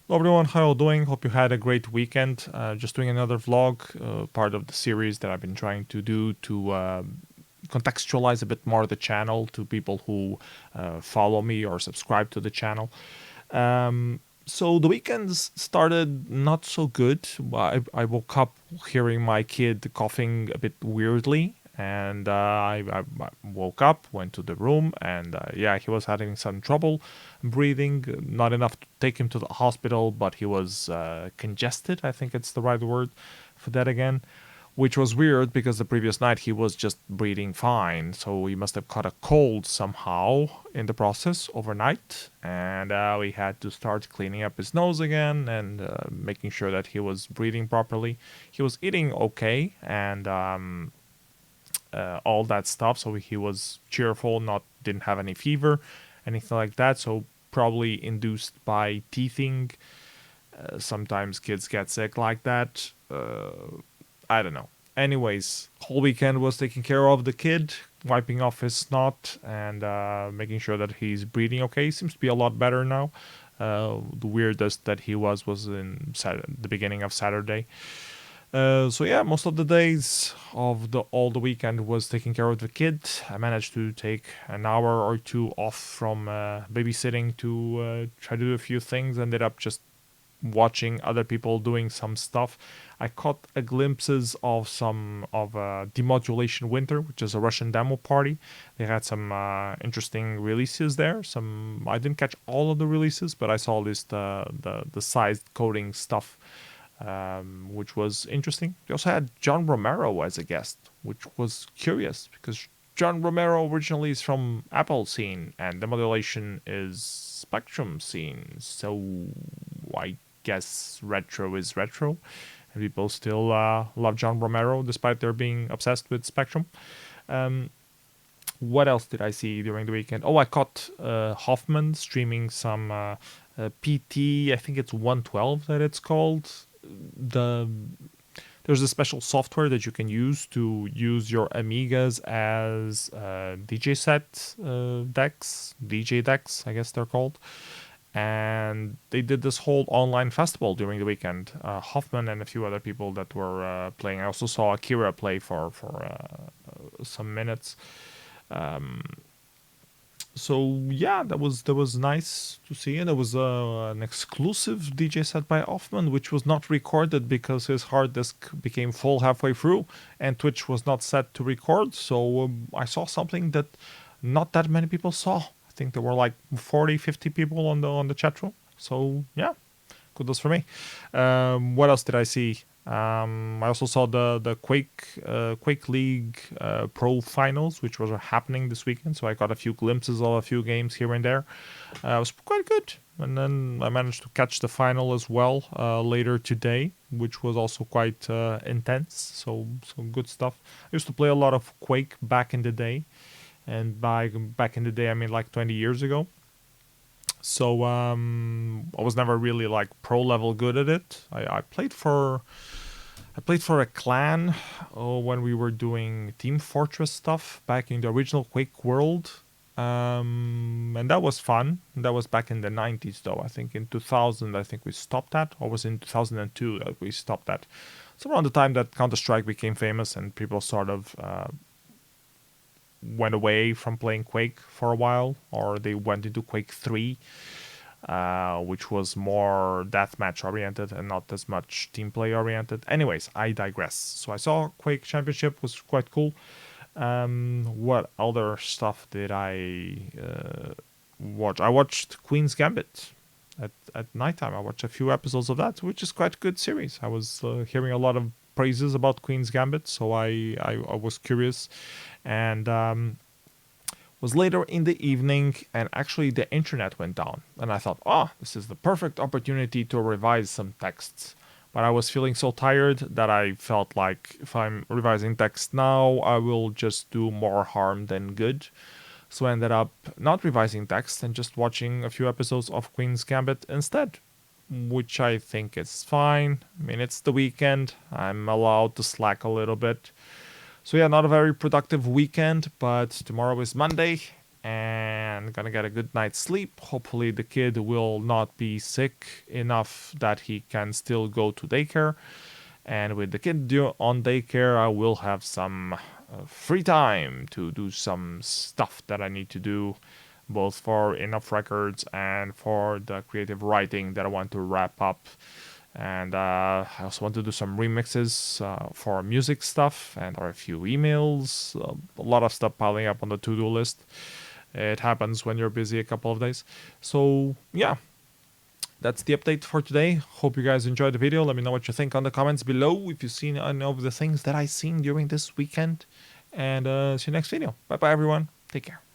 Hello everyone, how you doing? Hope you had a great weekend. Just doing another vlog, part of the series that I've been trying to do to contextualize a bit more the channel to people who follow me or subscribe to the channel. So the weekends started not so good. I woke up hearing my kid coughing a bit weirdly, and I woke up, went to the room, and yeah, he was having some trouble breathing. Not enough to take him to the hospital, but he was congested. I think it's the right word for that again, which was weird because the previous night he was just breathing fine. So he must have caught a cold somehow in the process overnight. And we had to start cleaning up his nose again and making sure that he was breathing properly. He was eating okay and all that stuff. So he was cheerful, not didn't have any fever, anything like that. So probably induced by teething. Sometimes kids get sick like that. I don't know. Anyways, whole weekend was taking care of the kid, wiping off his snot, and making sure that he's breathing okay. Seems to be a lot better now. The weirdest that he was in the beginning of Saturday. So yeah, most of the days of the all the weekend was taking care of the kid. I managed to take an hour or two off from babysitting to try to do a few things. Ended up just watching other people doing some stuff. I caught a glimpses of some of Demodulation Winter, which is a Russian demo party. They had some interesting releases there. Some I didn't catch all of the releases, but I saw at least the sized coding stuff, which was interesting. They also had John Romero as a guest, which was curious because John Romero originally is from Apple scene and Demodulation is Spectrum scene. So I guess retro is retro, and people still love John Romero despite their being obsessed with Spectrum. Um, what else did I see during the weekend? Oh, I caught Hoffman streaming some PT. I think it's 112 that it's called. The There's a special software that you can use to use your Amigas as DJ set decks, DJ decks, I guess they're called. And they did this whole online festival during the weekend. Hoffman and a few other people that were playing. I also saw Akira play for some minutes. So yeah, that was nice to see, and it was an exclusive DJ set by Hoffman, which was not recorded because his hard disk became full halfway through, and Twitch was not set to record. So I saw something that not that many people saw. I think there were like 40, 50 people on the chat room. So yeah, kudos for me. What else did I see? I also saw the Quake League Pro Finals, which was happening this weekend. So I got a few glimpses of a few games here and there. It was quite good. And then I managed to catch the final as well later today, which was also quite intense. So some good stuff. I used to play a lot of Quake back in the day, and by back in the day I mean like 20 years ago. So I was never really like pro level good at it. I played for a clan when we were doing Team Fortress stuff back in the original Quake world. And that was fun. That was back in the 90s though. I think in 2000 I think we stopped that, or was it in 2002 that we stopped that. So around the time that Counter-Strike became famous and people sort of went away from playing Quake for a while, or they went into Quake 3, which was more deathmatch oriented and not as much team play oriented. Anyways, I digress. So I saw Quake Championship was quite cool. What other stuff did I watch? I watched Queen's Gambit at nighttime. I watched a few episodes of that, which is quite a good series. I was hearing a lot of praises about Queen's Gambit, so I was curious, and was later in the evening, and actually the internet went down, and I thought, this is the perfect opportunity to revise some texts. But I was feeling so tired that I felt like if I'm revising text now, I will just do more harm than good. So I ended up not revising text and just watching a few episodes of Queen's Gambit instead, which I think is fine. I mean, it's the weekend. I'm allowed to slack a little bit. So yeah, not a very productive weekend, but tomorrow is Monday, and and gonna get a good night's sleep. Hopefully the kid will not be sick enough that he can still go to daycare. And with the kid on daycare, I will have some free time to do some stuff that I need to do, both for Enough Records and for the creative writing that I want to wrap up. And I also want to do some remixes for music stuff and or a few emails. A lot of stuff piling up on the to-do list. It happens when you're busy a couple of days. So yeah, that's the update for today. Hope you guys enjoyed the video. Let me know what you think on the comments below if you've seen any of the things that I seen during this weekend. And see you next video. Bye bye everyone. Take care.